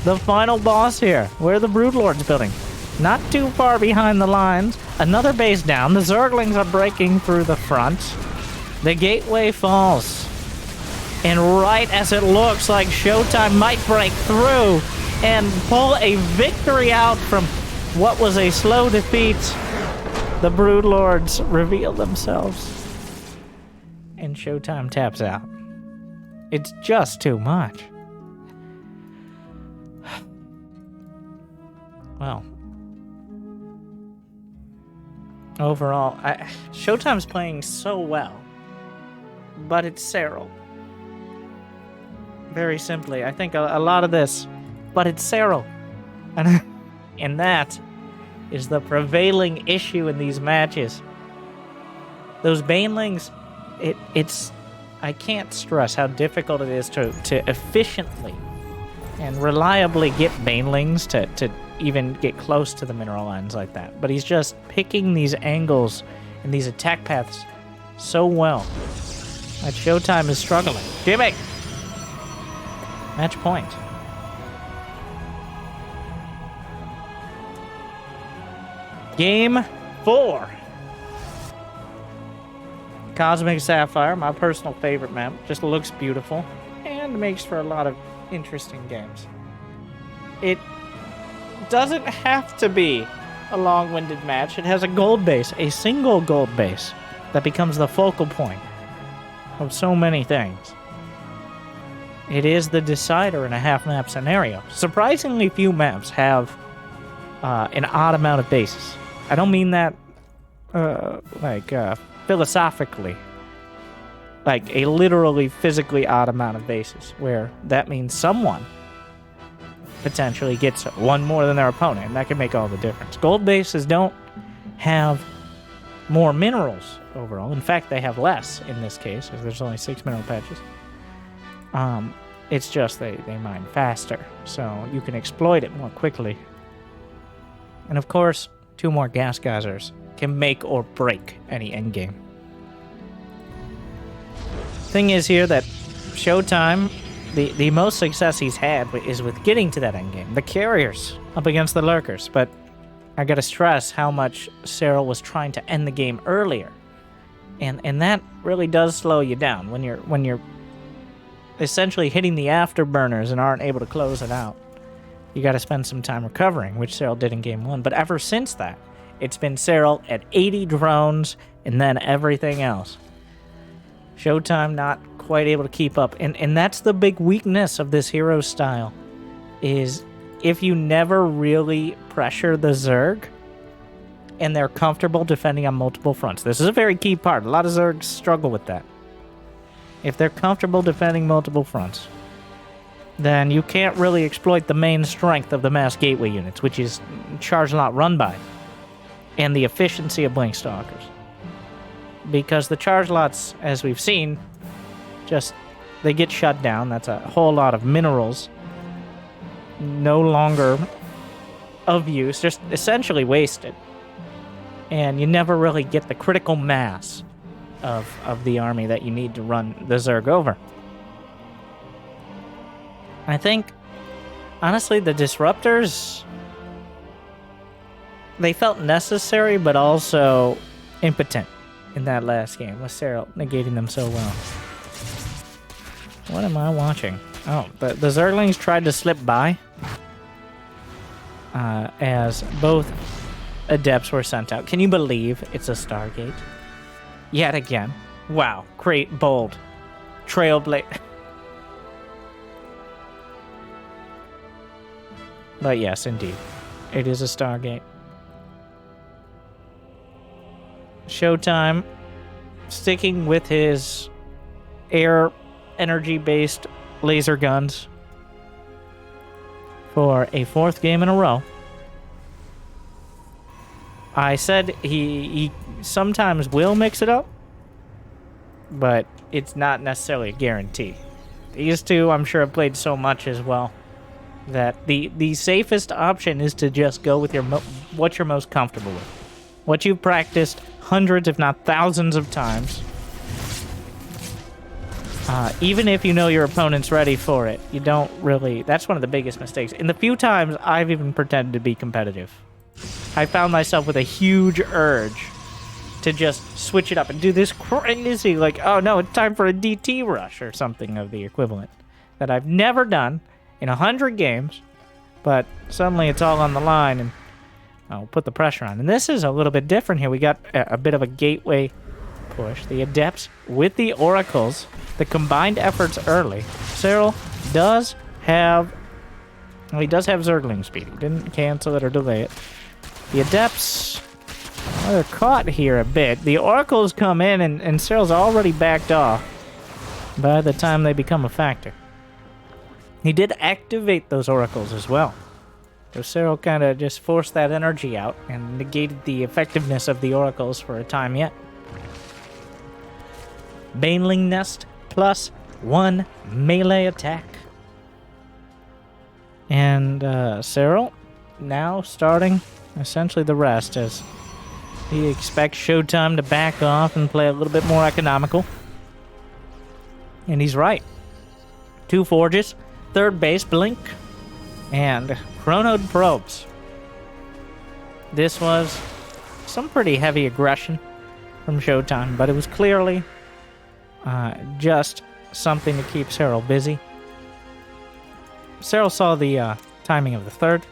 The final boss here. Where are the Broodlords building? Not too far behind the lines. Another base down. The Zerglings are breaking through the front. The gateway falls. And right as it looks like Showtime might break through and pull a victory out from what was a slow defeat, the Broodlords reveal themselves. And Showtime taps out. It's just too much. Well, overall, Showtime's playing so well, but it's Serral. Very simply, I think a lot of this, but it's Serral. And And that is the prevailing issue in these matches. Those banelings, it's... I can't stress how difficult it is to efficiently and reliably get banelings to even get close to the mineral lines like that. But he's just picking these angles and these attack paths so well that Showtime is struggling. Jimmy! Match point. Game 4. Cosmic Sapphire, my personal favorite map. Just looks beautiful and makes for a lot of interesting games. It doesn't have to be a long-winded match. It has a gold base, a single gold base, that becomes the focal point of so many things. It is the decider in a half-map scenario. Surprisingly few maps have an odd amount of bases. I don't mean that philosophically. Like a literally, physically odd amount of bases, where that means someone potentially gets one more than their opponent, and that can make all the difference. Gold bases don't have more minerals overall. In fact, they have less in this case, as there's only 6 mineral patches. It's just they mine faster, so you can exploit it more quickly. And of course, 2 more gas geysers can make or break any endgame. Thing is here that Showtime, the most success he's had is with getting to that endgame. The carriers up against the lurkers, but I gotta stress how much Serral was trying to end the game earlier. And that really does slow you down when you're essentially hitting the afterburners and aren't able to close it out. You gotta spend some time recovering, which Serral did in game 1. But ever since that, it's been Serral at 80 drones and then everything else. Showtime not quite able to keep up. And that's the big weakness of this hero style, is if you never really pressure the Zerg and they're comfortable defending on multiple fronts. This is a very key part. A lot of Zergs struggle with that. If they're comfortable defending multiple fronts, then you can't really exploit the main strength of the mass gateway units, which is charge lot run by, and the efficiency of blink stalkers. Because the charge lots, as we've seen, they get shut down. That's a whole lot of minerals no longer of use, just essentially wasted. And you never really get the critical mass of the army that you need to run the Zerg over. I think, honestly, the disruptors, they felt necessary, but also impotent in that last game, with Serral negating them so well. What am I watching? Oh, the Zerglings tried to slip by as both Adepts were sent out. Can you believe it's a Stargate? Yet again. Wow. Great, bold. Trailblaze. But yes, indeed. It is a Stargate. Showtime sticking with his air energy-based laser guns for a 4th game in a row. I said he sometimes will mix it up, but it's not necessarily a guarantee. These two, I'm sure, have played so much as well that the safest option is to just go with what you're most comfortable with. What you've practiced hundreds, if not thousands of times. Even if you know your opponent's ready for it, you don't really... That's one of the biggest mistakes. In the few times I've even pretended to be competitive, I found myself with a huge urge to just switch it up and do this crazy, like, oh no, it's time for a DT rush or something of the equivalent that I've never done in 100 games, but suddenly it's all on the line and I'll put the pressure on. And this is a little bit different here. We got a bit of a gateway push. The Adepts with the Oracles, the combined efforts early. Serral does have... Well, he does have Zergling speed. He didn't cancel it or delay it. The Adepts... Well, they're caught here a bit. The Oracles come in and Serral's already backed off by the time they become a factor. He did activate those Oracles as well. So Serral kind of just forced that energy out and negated the effectiveness of the oracles for a time yet. Baneling Nest plus 1 melee attack. And Serral now starting essentially the rest as he expects Showtime to back off and play a little bit more economical. And he's right. 2 forges, 3rd base blink, and chronode probes. This was some pretty heavy aggression from Showtime, but it was clearly just something to keep Serral busy. Serral saw the timing of the 3rd.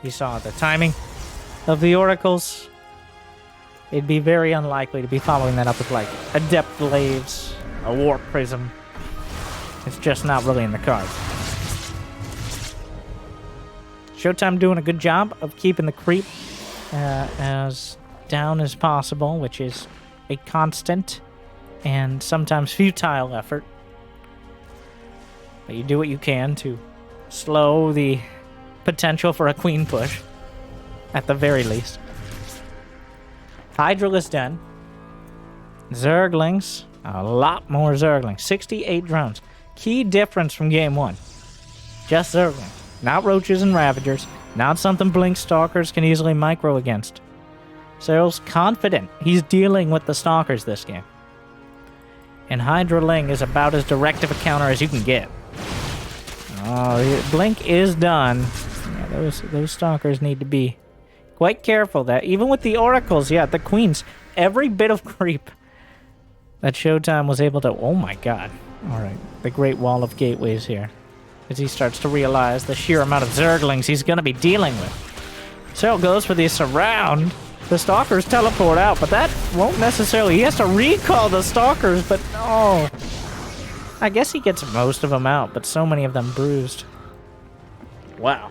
He saw the timing of the oracles. It'd be very unlikely to be following that up with, like, Adept Glaives, a Warp Prism. It's just not really in the cards. Showtime doing a good job of keeping the creep as down as possible, which is a constant and sometimes futile effort. But you do what you can to slow the potential for a queen push, at the very least. Hydraless Den. Zerglings. A lot more Zerglings. 68 drones. Key difference from game 1. Just Zerglings. Not Roaches and Ravagers. Not something Blink Stalkers can easily micro against. Serral's confident he's dealing with the Stalkers this game. And Hydraling is about as direct of a counter as you can get. Oh, Blink is done. Yeah, those Stalkers need to be quite careful. That even with the Oracles, yeah, the Queens, every bit of creep that Showtime was able to... Oh my god. Alright, the Great Wall of Gateways here. As he starts to realize the sheer amount of Zerglings he's going to be dealing with. Serral goes for the surround. The Stalkers teleport out, but that won't necessarily... He has to recall the Stalkers, but no. I guess he gets most of them out, but so many of them bruised. Wow.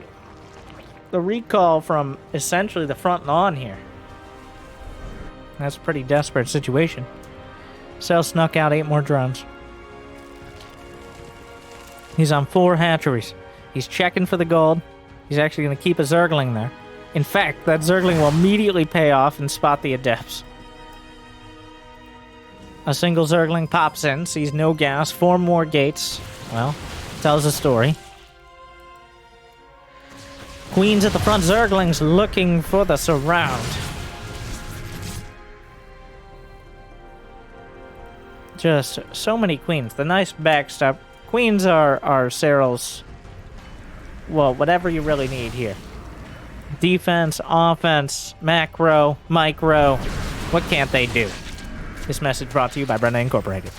The recall from essentially the front lawn here. That's a pretty desperate situation. Serral snuck out 8 more drones. He's on 4 hatcheries. He's checking for the gold. He's actually going to keep a Zergling there. In fact, that Zergling will immediately pay off and spot the Adepts. A single Zergling pops in, sees no gas, 4 more gates. Well, tells a story. Queens at the front, Zerglings looking for the surround. Just so many Queens. The nice backstop. Queens are Serral's, well, whatever you really need here. Defense, offense, macro, micro. What can't they do? This message brought to you by Brenda Incorporated.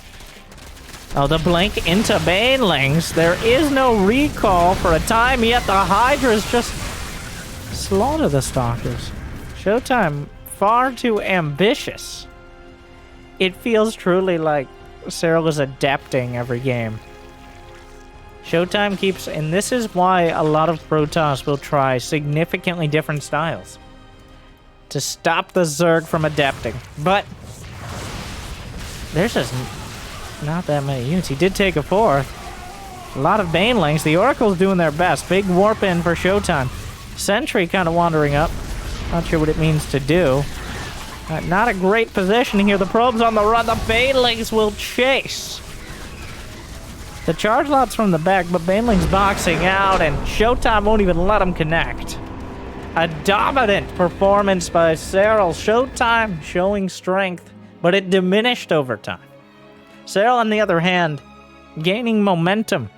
Oh, the blink into Banelings. There is no recall for a time yet. The Hydras just slaughter the Stalkers. Showtime far too ambitious. It feels truly like Serral is adapting every game. Showtime keeps, and this is why a lot of Protoss will try significantly different styles to stop the Zerg from adapting. But there's just not that many units. He did take a 4th. A lot of Banelings. The Oracle's doing their best. Big warp in for Showtime. Sentry kind of wandering up. Not sure what it means to do. Not a great position here. The probe's on the run. The Banelings will chase. The charge lot's from the back, but Baneling's boxing out, and Showtime won't even let him connect. A dominant performance by Serral. Showtime showing strength, but it diminished over time. Serral, on the other hand, gaining momentum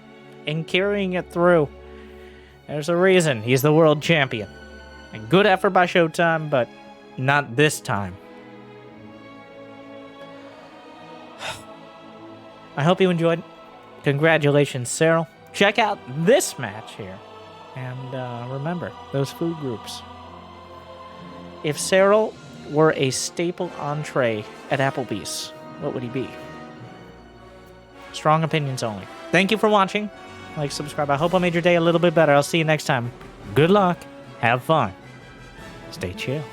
and carrying it through. There's a reason he's the world champion. A good effort by Showtime, but not this time. I hope you enjoyed. Congratulations, Serral. Check out this match here. And remember, those food groups. If Serral were a staple entree at Applebee's, what would he be? Strong opinions only. Thank you for watching. Like, subscribe. I hope I made your day a little bit better. I'll see you next time. Good luck. Have fun. Stay chill.